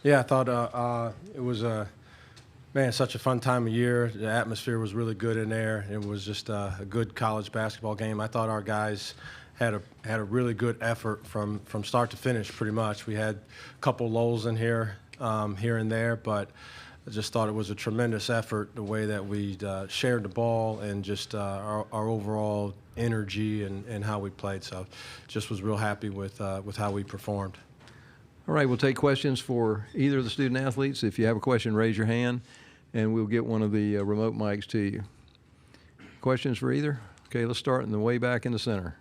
Yeah, I thought it was such a fun time of year. The atmosphere was really good in there. It was just a good college basketball game. I thought our guys had a really good effort from start to finish. Pretty much, we had a couple lulls in here and there, but I just thought it was a tremendous effort the way that we shared the ball and just our overall energy and how we played. So, just was real happy with how we performed. All right, we'll take questions for either of the student athletes. If you have a question, raise your hand, and we'll get one of the remote mics to you. Questions for either? Okay, let's start in the way back in the center.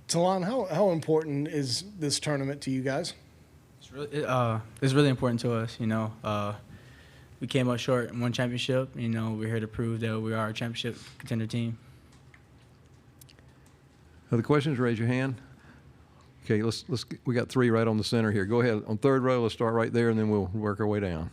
Talon, how important is this tournament to you guys? It's really important to us. We came up short in one championship. We're here to prove that we are a championship contender team. Other questions? Raise your hand. Okay, we got three right on the center here. Go ahead. On third row, let's start right there, and then we'll work our way down.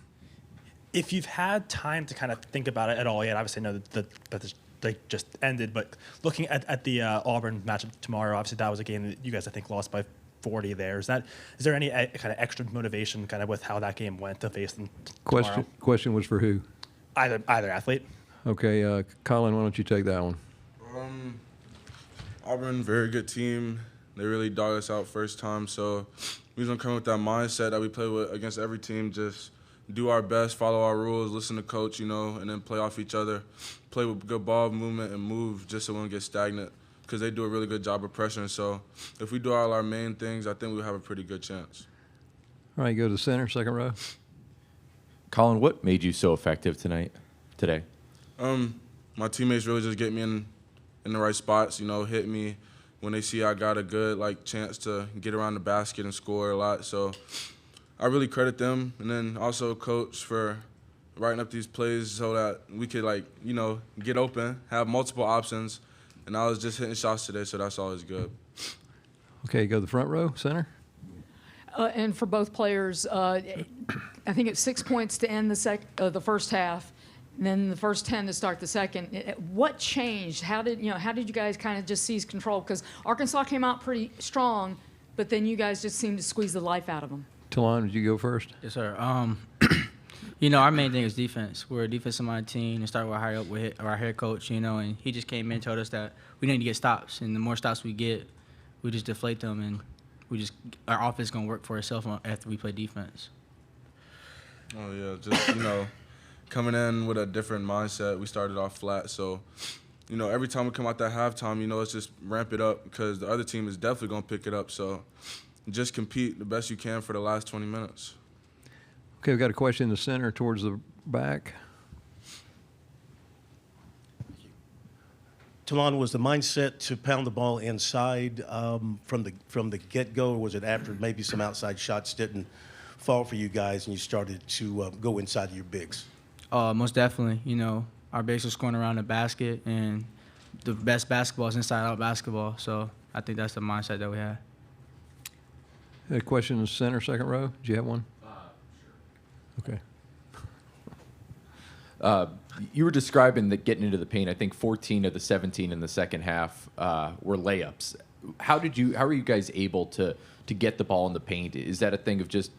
If you've had time to kind of think about it at all yet, obviously I know that they just ended, but looking at the Auburn matchup tomorrow, obviously that was a game that you guys, I think, lost by 40 there. Is there any kind of extra motivation kind of with how that game went to face them tomorrow? Question was for who? Either athlete. Okay, Collin, why don't you take that one? Auburn, very good team. They really dogged us out first time, so we're going to come with that mindset that we play with against every team, just do our best, follow our rules, listen to coach, and then play off each other, play with good ball movement and move just so we don't get stagnant because they do a really good job of pressuring. So if we do all our main things, I think we'll have a pretty good chance. All right, go to the center, second row. Collin, what made you so effective today? My teammates really just get me in the right spots, hit me when they see I got a good chance to get around the basket and score a lot. So I really credit them, and then also coach for writing up these plays so that we could get open, have multiple options, and I was just hitting shots today, so that's always good. Okay, go to the front row, center. And for both players, I think it's 6 points to end the first half, and then the first 10 to start the second. What changed? How did you guys kind of just seize control? Because Arkansas came out pretty strong, but then you guys just seemed to squeeze the life out of them. Talon, would you go first? Yes, sir. Our main thing is defense. We're a defensive-minded team, and start with our head coach, and he just came in and told us that we need to get stops, and the more stops we get, we just deflate them, and our offense is going to work for itself after we play defense. Oh, yeah, just, coming in with a different mindset. We started off flat, so, every time we come out that halftime, let's just ramp it up because the other team is definitely going to pick it up, so just compete the best you can for the last 20 minutes. Okay, we've got a question in the center towards the back. Talon, was the mindset to pound the ball inside from the get-go, or was it after maybe some outside shots didn't fall for you guys and you started to go inside of your bigs? Most definitely. Our bigs are scoring around the basket, and the best basketball is inside-out basketball. So I think that's the mindset that we have. A question in the center, second row. Do you have one? Sure. Okay. You were describing getting into the paint. I think 14 of the 17 in the second half were layups. How are you guys able to get the ball in the paint? Is that a thing of just,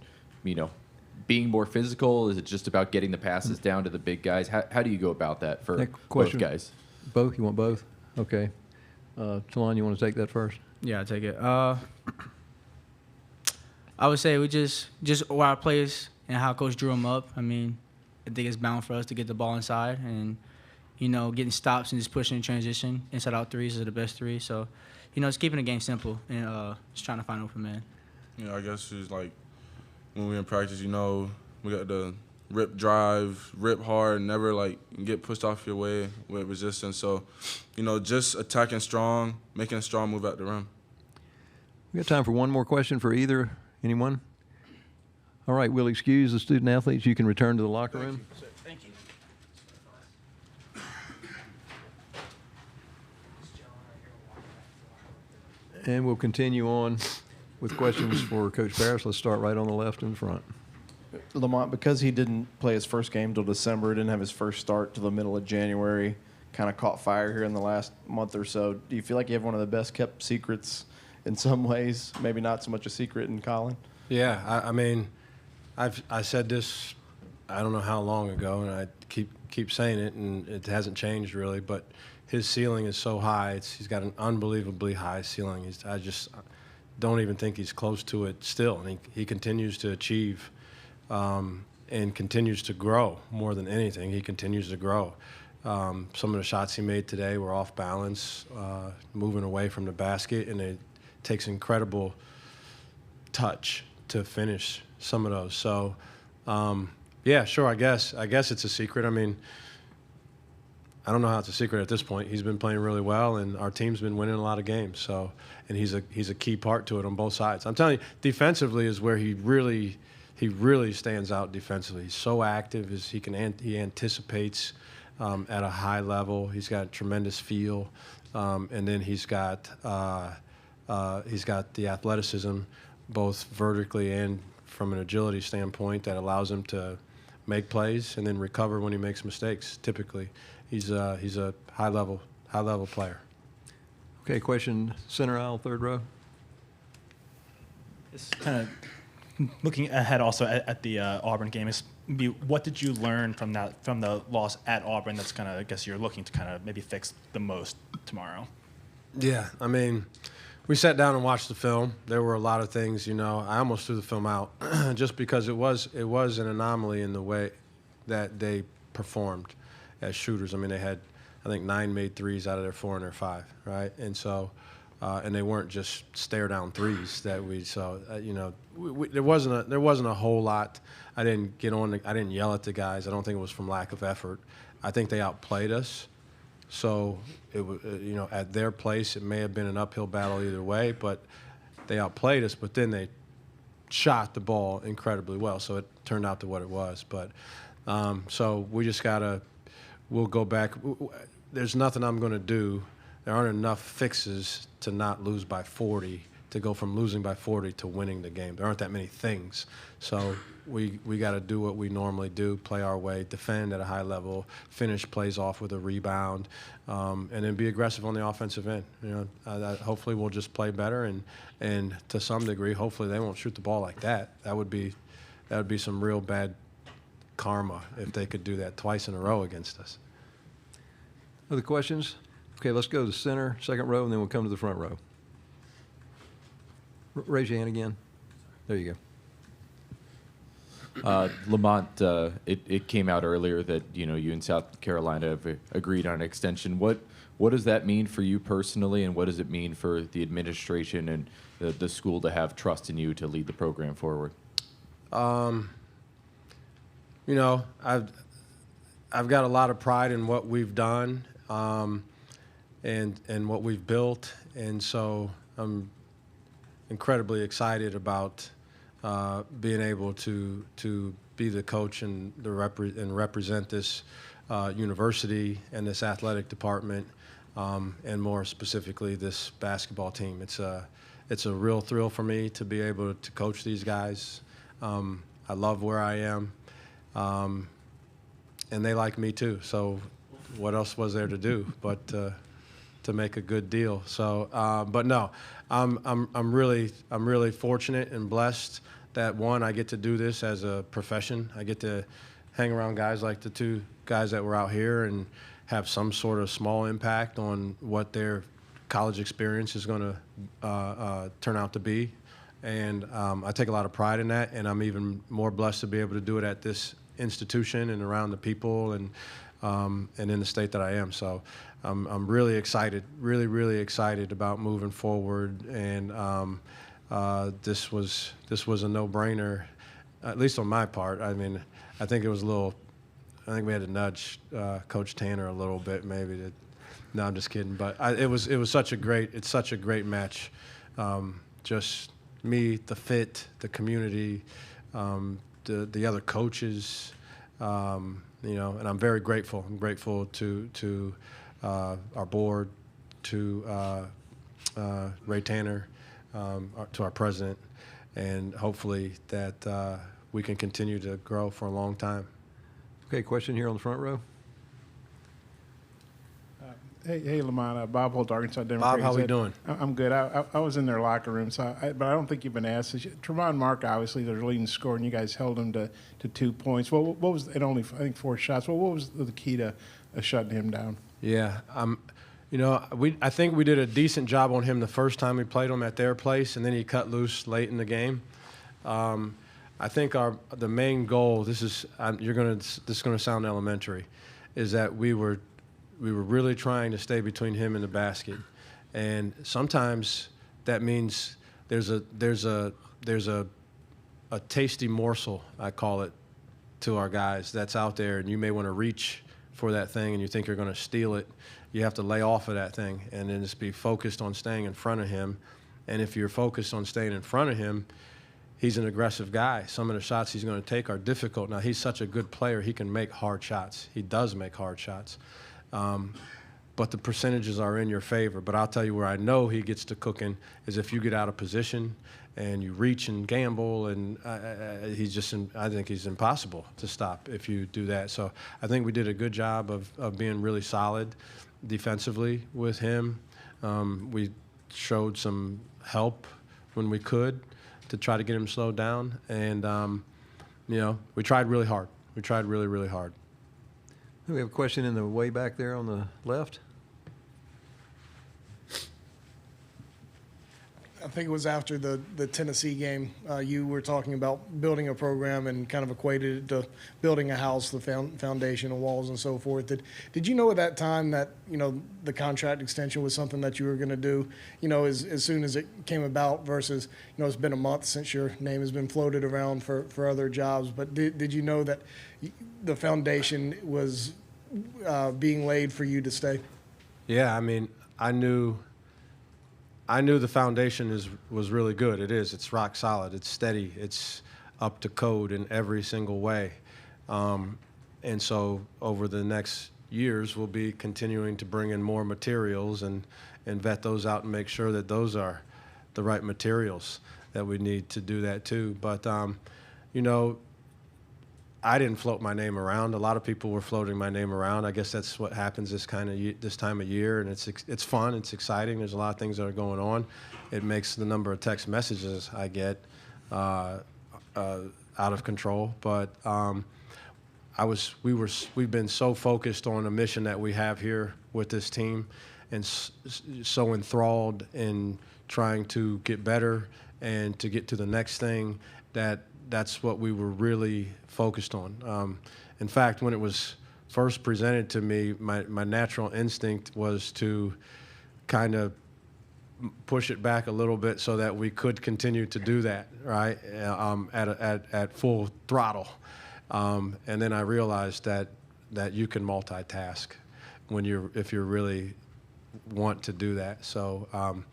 being more physical? Is it just about getting the passes down to the big guys? How do you go about that for both guys? Both? You want both? Okay. Talon, you want to take that first? Yeah, I'll take it. I would say we just our plays and how Coach drew them up. I think it's bound for us to get the ball inside and, getting stops and just pushing in transition. Inside out threes are the best three. So, it's keeping the game simple and just trying to find open man. Yeah, I guess it's like when we're in practice, we got the rip drive, rip hard, never get pushed off your way with resistance. So, just attacking strong, making a strong move at the rim. We got time for one more question for either. Anyone? All right, we'll excuse the student athletes. You can return to the locker room. Thank you. And we'll continue on with questions for Coach Barris. Let's start right on the left in front. Lamont, because he didn't play his first game till December, didn't have his first start till the middle of January, kind of caught fire here in the last month or so. Do you feel like you have one of the best kept secrets in some ways, maybe not so much a secret in Collin? Yeah, I mean, I said this, I don't know how long ago, and I keep saying it, and it hasn't changed really. But his ceiling is so high; he's got an unbelievably high ceiling. I just don't even think he's close to it still, and he continues to achieve, and continues to grow more than anything. He continues to grow. Some of the shots he made today were off balance, moving away from the basket, and it takes incredible touch to finish some of those. So, yeah, sure, I guess it's a secret. I mean, I don't know how it's a secret at this point. He's been playing really well, and our team's been winning a lot of games. So, and he's a key part to it on both sides. I'm telling you, defensively is where he really stands out defensively. He's so active. He anticipates at a high level. He's got tremendous feel, and then he's got the athleticism, both vertically and from an agility standpoint, that allows him to make plays and then recover when he makes mistakes. Typically, he's a high level player. Okay, question center aisle, third row. Just kind of looking ahead also at the Auburn game, what did you learn from the loss at Auburn that's kind of, I guess, you're looking to kind of maybe fix the most tomorrow? Yeah, I mean, we sat down and watched the film. There were a lot of things, I almost threw the film out just because it was an anomaly in the way that they performed as shooters. I mean, they had, I think, 9 made threes out of their 4 and their 5, right? And so, and they weren't just stare down threes that we saw. There wasn't a whole lot. I didn't yell at the guys. I don't think it was from lack of effort. I think they outplayed us. So it was, at their place, it may have been an uphill battle either way, but they outplayed us. But then they shot the ball incredibly well, so it turned out to what it was. But so we just we'll go back. There's nothing I'm going to do. There aren't enough fixes to not lose by 40, to go from losing by 40 to winning the game. There aren't that many things. So we got to do what we normally do, play our way, defend at a high level, finish plays off with a rebound, and then be aggressive on the offensive end. Hopefully we'll just play better, and to some degree, hopefully they won't shoot the ball like that. That would be some real bad karma if they could do that twice in a row against us. Other questions? Okay, let's go to the center, second row, and then we'll come to the front row. Raise your hand again. There you go. Lamont, it came out earlier that you and South Carolina have agreed on an extension. What does that mean for you personally, and what does it mean for the administration and the school to have trust in you to lead the program forward? I've got a lot of pride in what we've done, and what we've built, and so I'm incredibly excited about being able to be the coach and represent this university and this athletic department, and more specifically this basketball team. It's a real thrill for me to be able to coach these guys. I love where I am, and they like me too. So what else was there to do but to make a good deal? So, but no, I'm really fortunate and blessed that, one, I get to do this as a profession. I get to hang around guys like the 2 guys that were out here and have some sort of small impact on what their college experience is going to turn out to be. And I take a lot of pride in that, and I'm even more blessed to be able to do it at this institution and around the people and in the state that I am. So I'm really excited, really excited about moving forward. And this was a no-brainer, at least on my part. I mean, I think it was I think we had to nudge Coach Tanner a little bit, maybe. No, I'm just kidding. But it's such a great match. Just me, the fit, the community, the other coaches, and I'm very grateful. I'm grateful to our board, to Ray Tanner, to our president, and hopefully that we can continue to grow for a long time. Okay, question here on the front row. Hey, Lamont. Bob Holt, Arkansas Bob, Democrat. how we doing? I'm good. I was in their locker room, but I don't think you've been asked. Tremont Mark, obviously, their leading scorer, and you guys held him to 2 points. Well, what was it? Only, I think, 4 shots. Well, what was the key to shutting him down? Yeah, I think we did a decent job on him the first time we played him at their place, and then he cut loose late in the game. I think the main goal, this is going to sound elementary, is that we were really trying to stay between him and the basket, and sometimes that means there's a tasty morsel, I call it, to our guys that's out there, and you may want to reach for that thing and you think you're going to steal it. You have to lay off of that thing and then just be focused on staying in front of him. And if you're focused on staying in front of him, he's an aggressive guy. Some of the shots he's going to take are difficult. Now, he's such a good player, he can make hard shots. He does make hard shots. But the percentages are in your favor. But I'll tell you where I know he gets to cooking is if you get out of position and you reach and gamble, and I think he's impossible to stop if you do that. So I think we did a good job of being really solid defensively with him. We showed some help when we could to try to get him slowed down, and we tried really hard. We tried really, really hard. We have a question in the way back there on the left. I think it was after the Tennessee game. You were talking about building a program and kind of equated it to building a house, the foundation and walls and so forth. Did you know at that time that, the contract extension was something that you were going to do, as soon as it came about versus, it's been a month since your name has been floated around for other jobs. But did you know that the foundation was being laid for you to stay? Yeah, I knew the foundation was really good. It is. It's rock solid. It's steady. It's up to code in every single way. And so over the next years, we'll be continuing to bring in more materials and vet those out and make sure that those are the right materials that we need to do that too. But, I didn't float my name around. A lot of people were floating my name around. I guess that's what happens this time of year, and it's fun. It's exciting. There's a lot of things that are going on. It makes the number of text messages I get out of control. But we've been so focused on a mission that we have here with this team, and so enthralled in trying to get better and to get to the next thing that's what we were really focused on. In fact, when it was first presented to me, my natural instinct was to kind of push it back a little bit so that we could continue to do that, right, at full throttle. And then I realized that you can multitask if you really want to do that. So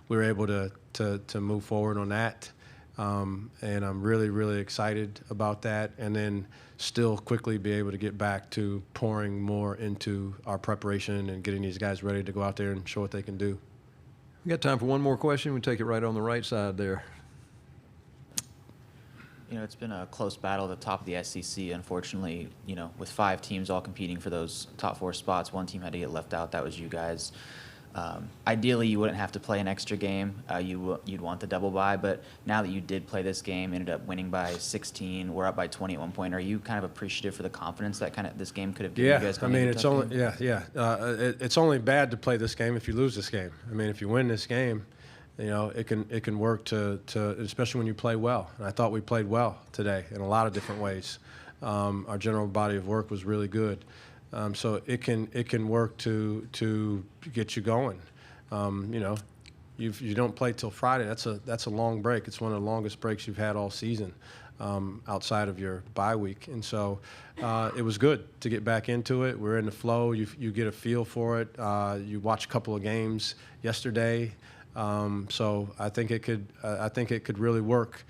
we were able to move forward on that. And I'm really, really excited about that, and then still quickly be able to get back to pouring more into our preparation and getting these guys ready to go out there and show what they can do. We got time for one more question. We take it right on the right side there. It's been a close battle at the top of the SEC. Unfortunately, with 5 teams all competing for those top 4 spots, one team had to get left out. That was you guys. Ideally, you wouldn't have to play an extra game. You'd want the double bye, but now that you did play this game, ended up winning by 16, we're up by 20 at one point. Are you kind of appreciative for the confidence that this game could have given you guys? It's only bad to play this game if you lose this game. If you win this game, it can work to especially when you play well. And I thought we played well today in a lot of different ways. Our general body of work was really good. So it can work to get you going. You don't play till Friday. That's a long break. It's one of the longest breaks you've had all season, outside of your bye week. And so it was good to get back into it. We're in the flow. You get a feel for it. You watch a couple of games yesterday. So I think it could really work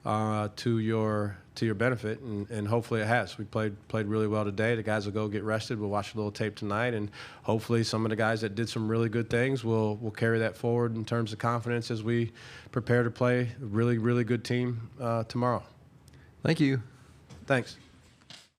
to your benefit, and hopefully it has. We played really well today. The guys will go get rested. We'll watch a little tape tonight, and hopefully some of the guys that did some really good things will carry that forward in terms of confidence as we prepare to play a really, really good team tomorrow. Thank you. Thanks.